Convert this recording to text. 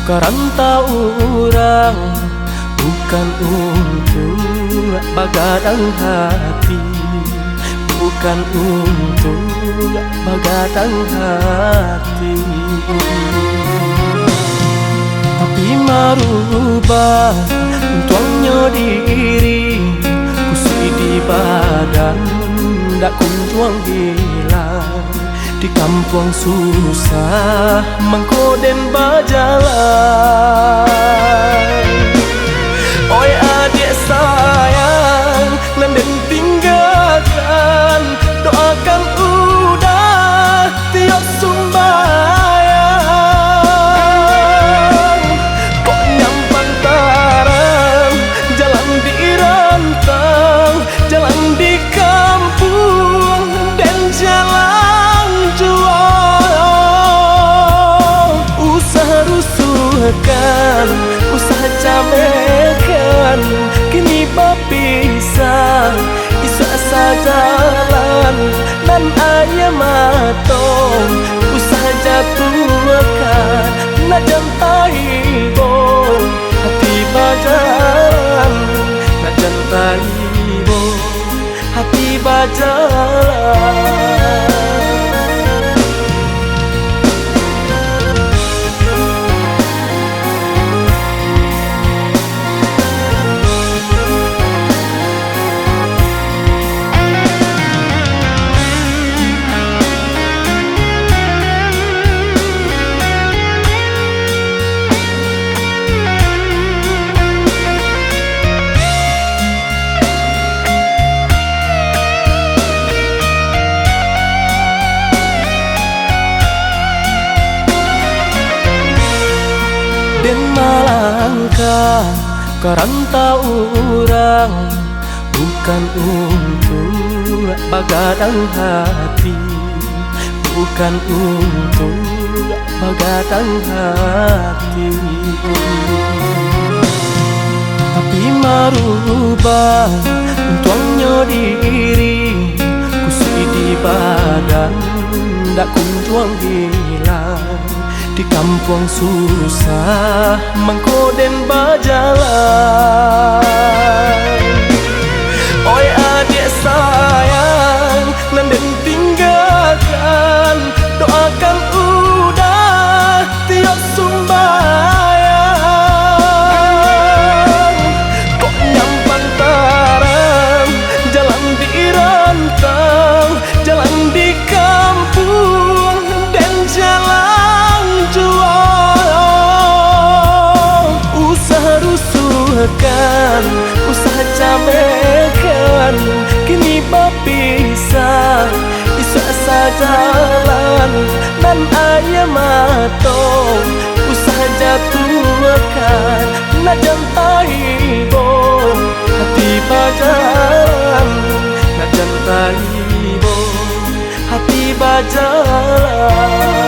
Karantau orang bukan untuk bagadang hati, bukan untuk bagadang hati, tapi merubah tuangnya diri kusui di badan dak kunjuang hilang. Di kampung susah mengkoden berjalan. Oi adik sayang, nanden tinggalkan, doakan udah tiap sumbayang. Kok nyampang tarang, jalan di rantang, jalan di kampung dan jalan usah camekan, kini berpisah, isu asa jalan dan ayam matong, usah jatuhkan, nak jantai bo, hati bajalan, nak jantai bo, hati bajalan. Den malangkah karantau orang bukan untuk bagadang hati, bukan untuk bagadang hati, tapi merubah tuangnya diri kusui di badan dak kunjuang hilang. Di kampung susah mengkoden berjalan. Oi adik sayang, nanden tinggalkan, doakan udah tiap sumbayang. Kok nyampang tarang, jalan di rantang, jalan di kampung dan jalan usah camekan, kini berpisah, isu asa jalan dan ayam matong, usah jatuhkan, nak jantai bo, hati bajalan, nak jantai bo, hati bajalan.